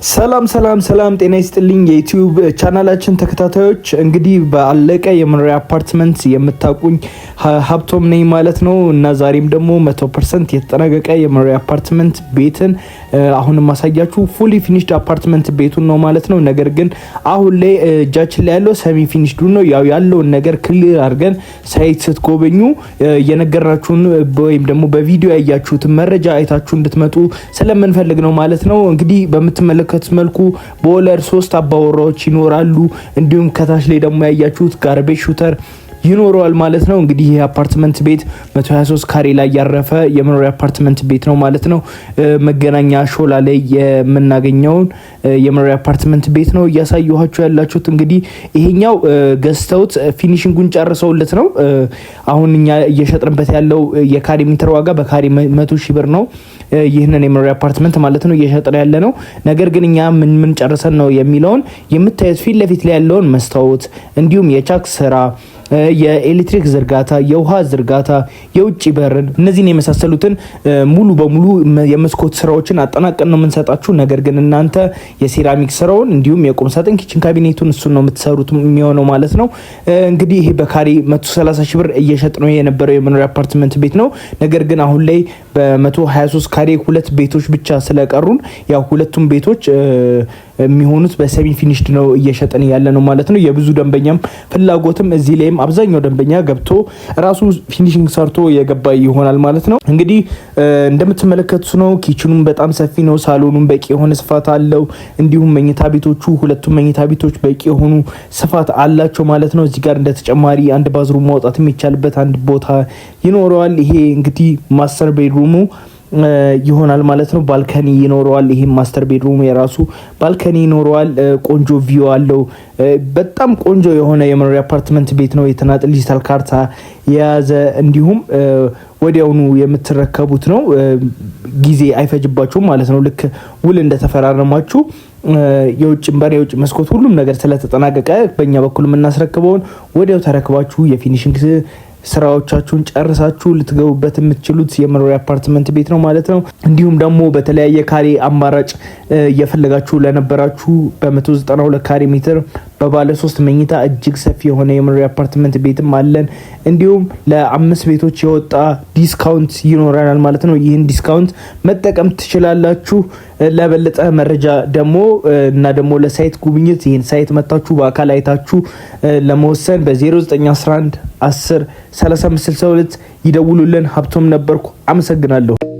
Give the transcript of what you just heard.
ሰላም ጤና ይስጥልኝ የዩቲዩብ ቻናላችን ተከታታዮች። እንግዲህ በአለቀ የመኖሪያ አፓርትመንት የምታውቁኝ ሀብቶም ነኝ ማለት ነው እና ዛሬም ደግሞ 100% የተጠናቀቀ የመኖሪያ አፓርትመንት ቤትን አሁንም ማሳያችሁ ፉሊ ፊኒሽድ አፓርትመንት ቤቱን ነው ማለት ነው። ነገር ግን አሁን ላይ እጃችን ላይ ያለው ሰሚ ፊኒሽድ ነው። ያው ያለውን ነገር ክሊር አድርገን ሳይት ስትጎበኙ የነገርናችሁን ወይም ደግሞ በቪዲዮ ያያችሁትን መረጃ አይታችሁ እንድትመጡ ስለምንፈልግ ነው ማለት ነው። እንግዲህ በምትመለከቱት መልኩ በወለድ 3 አባወራዎች ይኖራሉ። እንዲሁም ከታች ላይ ደግሞ ያያችሁት ጋርቤጅ ሹተር ይኖረዋል ማለት ነው። እንግዲህ ይህ አፓርትመንት ቤት 123 ካሬ ላይ ያረፈ የመኖሪያ አፓርትመንት ቤት ነው ማለት ነው። መገናኛ ሾላ ላይ የምናገኘውን የመኖሪያ አፓርትመንት ቤት ነው እያሳየኋችሁ ያላችሁት። እንግዲህ ይሄኛው ገዝተውት ፊኒሺንጉን ጨርሰውለት ነው። አሁን እኛ እየሸጥንበት ያለው የካሬ ሜትር ዋጋ በካሬ 100,000 ብር ነው። ይህንን የመኖሪያ አፓርትመንት ማለት ነው እየሸጥን ያለ ነው። ነገር ግን እኛ ምን ጨርሰን ነው የሚለውን የምታዩት ፊት ለፊት ላይ ያለውን መስታወት እንዲሁም የቻክ ስራ፣ የኤሌክትሪክ ዝርጋታ፣ የውሃ ዝርጋታ፣ የውጭ በርን እነዚህን የመሳሰሉትን ሙሉ በሙሉ የመስኮት ስራዎችን አጠናቀን ነው የምንሰጣችሁ። ነገር ግን እናንተ የሴራሚክ ስራውን እንዲሁም የቁም ሳጥን ኪችን ካቢኔቱን እሱን ነው የምትሰሩት የሚሆነው ማለት ነው። እንግዲህ ይሄ በካሬ 130,000 ብር እየሸጥ ነው የነበረው የመኖሪያ አፓርትመንት ቤት ነው። ነገር ግን አሁን ላይ በ123 ካሬ ሁለት ቤቶች ብቻ ስለቀሩን ያው ሁለቱም ቤቶች የሚሆኑት በሰሚ ፊኒሽድ ነው እየሸጠን ያለ ነው ማለት ነው። የብዙ ደንበኛም ፍላጎትም እዚህ ላይም አብዛኛው ደንበኛ ገብቶ ራሱ ፊኒሽንግ ሰርቶ የገባ ይሆናል ማለት ነው። እንግዲህ እንደምትመለከቱት ነው። ኪችኑም በጣም ሰፊ ነው። ሳሎኑም በቂ የሆነ ስፋት አለው። እንዲሁም መኝታ ቤቶቹ ሁለቱም መኝታ ቤቶች በቂ የሆኑ ስፋት አላቸው ማለት ነው። እዚህ ጋር እንደ ተጨማሪ አንድ ባዝሩም ማውጣት የሚቻልበት አንድ ቦታ ይኖረዋል። ይሄ እንግዲህ ማስተር ቤድሩሙ ይሆናል ማለት ነው። ባልከኒ ይኖረዋል። ይሄ ማስተር ቤድሩም የራሱ ባልከኒ ይኖረዋል። ቆንጆ ቪው አለው። በጣም ቆንጆ የሆነ የመኖሪያ አፓርትመንት ቤት ነው። የተናጠል ዲጂታል ካርታ የያዘ እንዲሁም ወዲያውኑ የምትረከቡት ነው። ጊዜ አይፈጅባችሁም ማለት ነው። ልክ ውል እንደተፈራረማችሁ የውጭ በር የውጭ መስኮት ሁሉም ነገር ስለተጠናቀቀ በእኛ በኩል የምናስረክበውን ወዲያው ተረክባችሁ የፊኒሽንግ ስራዎቻችሁን ጨርሳችሁ ልትገቡበት የምትችሉት የመኖሪያ አፓርትመንት ቤት ነው ማለት ነው። እንዲሁም ደግሞ በተለያየ ካሬ አማራጭ እየፈለጋችሁ ለነበራችሁ በ192 ካሬ ሜትር በባለ 3 መኝታ እጅግ ሰፊ የሆነ የመኖሪያ አፓርትመንት ቤትም አለን። እንዲሁም ለ5 ቤቶች የወጣ ዲስካውንት ይኖረናል ማለት ነው። ይህን ዲስካውንት መጠቀም ትችላላችሁ። ለበለጠ መረጃ ደግሞ እና ደግሞ ለሳይት ጉብኝት ይህን ሳይት መታችሁ በአካል አይታችሁ ለመወሰን በ0911 10 3562 ይደውሉልን። ሀብቶም ነበርኩ። አመሰግናለሁ።